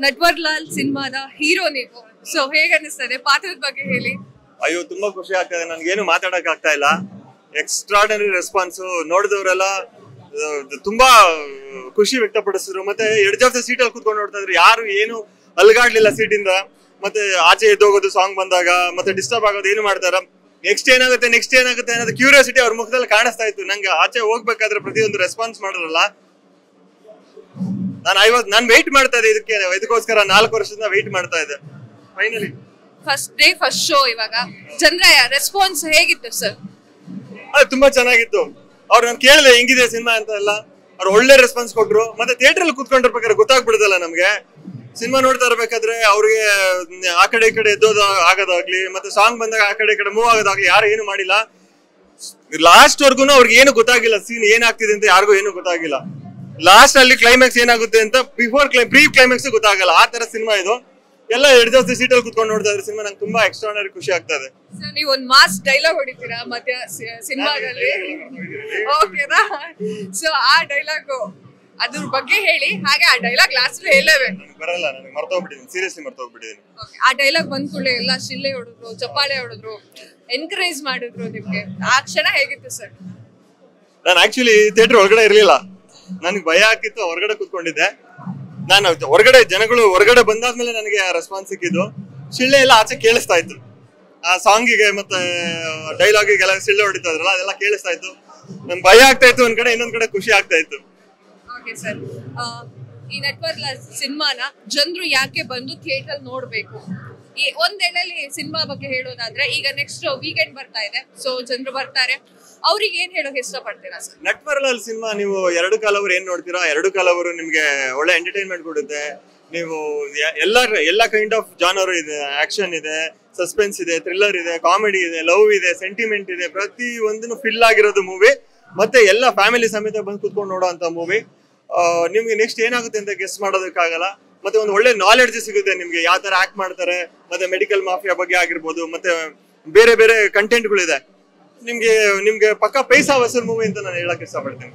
ನಟ್ವರ್ಲಾಲ್ ಸಿನಿಮಾದ ಹೀರೋ ನೀವು. ಸೊ ಹೇಗೆ ಅನಿಸ್ತದೆ ಪಾತ್ರದ ಬಗ್ಗೆ ಹೇಳಿ. ಅಯ್ಯೋ ತುಂಬಾ ಖುಷಿ ಆಗ್ತದೆ. ನನ್ಗೇನು ಮಾತಾಡಕ್ ಆಗ್ತಾ ಇಲ್ಲ. ಎಕ್ಸ್ಟ್ರಾರ್ಡನರಿ ರೆಸ್ಪಾನ್ಸ್ ನೋಡಿದವರೆಲ್ಲ ತುಂಬಾ ಖುಷಿ ವ್ಯಕ್ತಪಡಿಸಿದ್ರು. ಮತ್ತೆ ಎಡ್ಜ್ ಆಫ್ ದ ಸೀಟ್ ಅಲ್ಲಿ ಕೂತ್ಕೊಂಡು ನೋಡ್ತಾ ಇದ್ರು. ಯಾರು ಏನು ಅಲ್ಗಾಡ್ಲಿಲ್ಲ ಸೀಟಿಂದ. ಮತ್ತೆ ಆಚೆ ಎದ್ದೋಗೋದು ಸಾಂಗ್ ಬಂದಾಗ ಮತ್ತೆ ಡಿಸ್ಟರ್ಬ್ ಆಗೋದು ಏನು ಮಾಡ್ತಾರ. ನೆಕ್ಸ್ಟ್ ಏನಾಗುತ್ತೆ ಅನ್ನೋದು ಕ್ಯೂರಿಯಾಸಿಟಿ ಅವ್ರ ಮುಖದಲ್ಲಿ ಕಾಣಿಸ್ತಾ ಇತ್ತು. ನಂಗೆ ಆಚೆ ಹೋಗ್ಬೇಕಾದ್ರೆ ಪ್ರತಿಯೊಂದು ರೆಸ್ಪಾನ್ಸ್ ಮಾಡಿದ್ರಲ್ಲ, ನಾನು ವೆಯ್ಟ್ ಮಾಡ್ತಾ ಇದ್ದೆ ಇದಕ್ಕೋಸ್ಕರ 4 ವರ್ಷದಿಂದ ವೆಯ್ಟ್ ಮಾಡ್ತಾ ಇದ್ದೆ. Finally first day first show ಇವಾಗ ಜನರ ರೆಸ್ಪಾನ್ಸ್ ಹೇಗಿತ್ತು ಸರ್? ಅದು ತುಂಬಾ ಚೆನ್ನಾಗಿತ್ತು. ಅವ್ರು ನಾನು ಕೇಳಿದೆ ಹೆಂಗಿದೆ ಸಿನಿಮಾ ಅಂತ ಎಲ್ಲ. ಅವ್ರು ಒಳ್ಳೆ ರೆಸ್ಪಾನ್ಸ್ ಕೊಟ್ರು. ಮತ್ತೆ ಥಿಯೇಟರ್ ಅಲ್ಲಿ ಕೂತ್ಕೊಂಡಿರ್ಬೇಕಾದ್ರೆ ಗೊತ್ತಾಗ್ಬಿಡುದಲ್ಲ ನಮ್ಗೆ. ಸಿನಿಮಾ ನೋಡ್ತಾ ಇರ್ಬೇಕಾದ್ರೆ ಅವ್ರಿಗೆ ಆ ಕಡೆ ಈ ಕಡೆ ಎದ್ದೋದು ಆಗೋದಾಗ್ಲಿ, ಮತ್ತೆ ಸಾಂಗ್ ಬಂದಾಗ ಆ ಕಡೆ ಈ ಕಡೆ ಮೂವ್ ಆಗೋದಾಗ್ಲಿ ಯಾರು ಏನು ಮಾಡಿಲ್ಲ. ಲಾಸ್ಟ್ ವರ್ಗು ಅವ್ರಿಗೆ ಏನು ಗೊತ್ತಾಗಿಲ್ಲ. ಸೀನ್ ಏನಾಗ್ತಿದೆ ಅಂತ ಯಾರಿಗೂ ಏನು ಗೊತ್ತಾಗಿಲ್ಲ. ಲಾಸ್ಟ್ ಅಲ್ಲಿ ಕ್ಲೈಮ್ಯಾಕ್ಸ್ ಏನಾಗುತ್ತೆ ಅಂತ ಪ್ರೀ ಕ್ಲೈಮ್ಯಾಕ್ಸ್ ಗೊತ್ತಾಗಲ್ಲ. ಆ ತರ ಸಿನಿಮಾ ಇದು. ಎಲ್ಲ ಎಡ್ಜ್ ಆಫ್ ದಿ ಸೀಟ್ ಅಲ್ಲಿ ಕುತ್ಕೊಂಡು ನೋಡ್ತಾ ಇದ್ರೆ ಸಿನಿಮಾ ನಂಗೆ ತುಂಬಾ ಎಕ್ಸ್ಟ್ರಾರ್ಡಿನರಿ ಖುಷಿ ಆಗ್ತಾ ಇದೆ. ನೀವು ಒಂದು ಮಾಸ್ ಡೈಲಾಗ್ ಹೊಡಿತೀರಾ ಮಧ್ಯ ಸಿನಿಮಾದಲ್ಲಿ, ಓಕೆನಾ? ಸೊ ಆ ಡೈಲಾಗ್ ಅದ್ರ ಬಗ್ಗೆ ಹೇಳಿ. ಹಾಗೆ ಆ ಡೈಲಾಗ್ ಲಾಸ್ಟ್ ಹೇಳವೆ ಬರಲ್ಲ, ನನಗೆ ಮರ್ತೋಗ್ಬಿಟ್ಟಿದ್ದೀನಿ. ಸೀರಿಯಸ್ಲಿ ಮರ್ತೋಗ್ಬಿಟ್ಟಿದ್ದೀನಿ. ಆ ಡೈಲಾಗ್ ಬಂದ ಕೂಡಲೇ ಎಲ್ಲ ಶಿಲ್ಲೆ ಹೊಡೆದ್ರು, ಚಪ್ಪಾಳೆ ಹೊಡೆದ್ರು, ಎನ್ಕರೇಜ್ ಮಾಡಿದ್ರು ನಿಮ್ಗೆ. ಆ ಕ್ಷಣ ಹೇಗಿತ್ತು ಸರ್? ನಾನು ಆಕ್ಚುಲಿ ಥಿಯೇಟರ್ ಒಳಗಡೆ ಇರ್ಲಿಲ್ಲ. ನನಗೆ ಭಯ ಆಗ್ತಿತ್ತು. ಹೊರಗಡೆ ಕೂತ್ಕೊಂಡಿದ್ದೆ. ನಾನು ಜನಗಳು ಹೊರಗಡೆ ಬಂದಾದ್ಮೇಲೆ ನನಗೆ ಆ ರೆಸ್ಪಾನ್ಸ್ ಸಿಕ್ಕಿದ್ದು. ಶಿಳ್ಳೆ ಎಲ್ಲ ಆಚೆ ಕೇಳಿಸ್ತಾ ಇತ್ತು. ಆ ಸಾಂಗಿಗೆ ಮತ್ತೆ ಡೈಲಾಗಿಗೆಲ್ಲ ಶಿಳ್ಳೆ ಹೊಡಿತಾ ಇದ್ರಲ್ಲ, ಅದೆಲ್ಲ ಕೇಳಿಸ್ತಾ ಇತ್ತು. ನನ್ಗೆ ಭಯ ಆಗ್ತಾ ಇತ್ತು ಒಂದ್ ಕಡೆ, ಇನ್ನೊಂದ್ ಕಡೆ ಖುಷಿ ಆಗ್ತಾ ಇತ್ತು. ಓಕೆ ಸರ್, ಈ ನಟ್ವರ್ಲಾಲ್ ಸಿನಿಮಾನ ಜನರು ಯಾಕೆ ಬಂದು ಥಿಯೇಟರ್ ನೋಡ್ಬೇಕು? ಈ ಒಂದೇಳಲ್ಲಿ ಸಿನಿಮಾ ಬಗ್ಗೆ ಹೇಳೋದಾದ್ರೆ, ಈಗ ನೆಕ್ಸ್ಟ್ ವೀಕೆಂಡ್ ಬರ್ತಾ ಇದೆ. ಸೊ ಜನರು ಬರ್ತಾರೆ, ಅವ್ರಿಗೆ ಏನ್ ಹೇಳೋಕೆ ಇಷ್ಟಪಡ್ತೀರಾ ಸರ್? ನಟ್ವರ್ಲಾಲ್ ಸಿನಿಮಾ ನೀವು 2 ಕಾಲವರು ಏನ್ ನೋಡ್ತೀರಾ, 2 ಕಾಲವರು ನಿಮ್ಗೆ ಒಳ್ಳೆ ಎಂಟರ್ಟೈನ್ಮೆಂಟ್ ಕೊಡುತ್ತೆ. ನೀವು ಎಲ್ಲ ಕೈಂಡ್ ಆಫ್ ಜಾನರ್ ಇದೆ. ಆಕ್ಷನ್ ಇದೆ, ಸಸ್ಪೆನ್ಸ್ ಇದೆ, ಥ್ರಿಲ್ಲರ್ ಇದೆ, ಕಾಮಿಡಿ ಇದೆ, ಲವ್ ಇದೆ, ಸೆಂಟಿಮೆಂಟ್ ಇದೆ. ಪ್ರತಿ ಒಂದನ್ನು ಫಿಲ್ ಆಗಿರೋದು ಮೂವಿ. ಮತ್ತೆ ಎಲ್ಲ ಫ್ಯಾಮಿಲಿ ಸಮೇತ ಬಂದು ಕುತ್ಕೊಂಡು ನೋಡೋ ಅಂತ ಮೂವಿ. ನಿಮ್ಗೆ ನೆಕ್ಸ್ಟ್ ಏನಾಗುತ್ತೆ ಅಂತ ಗೆಸ್ ಮಾಡೋದಕ್ಕಾಗಲ್ಲ. ಮತ್ತೆ ಒಂದು ಒಳ್ಳೆ ನಾಲೆಡ್ಜ್ ಸಿಗುತ್ತೆ ನಿಮ್ಗೆ, ಯಾವ ತರ ಆಕ್ಟ್ ಮಾಡ್ತಾರೆ, ಮತ್ತೆ ಮೆಡಿಕಲ್ ಮಾಫಿಯಾ ಬಗ್ಗೆ ಆಗಿರ್ಬೋದು, ಮತ್ತೆ ಬೇರೆ ಬೇರೆ ಕಂಟೆಂಟ್ಗಳಿದೆ. ನಿಮ್ಗೆ ಪಕ್ಕ ಪೈಸಾ ವಸೂಲ್ ಮೂವಿ ಅಂತ ನಾನು ಹೇಳಕ್ ಇಷ್ಟಪಡ್ತೀನಿ.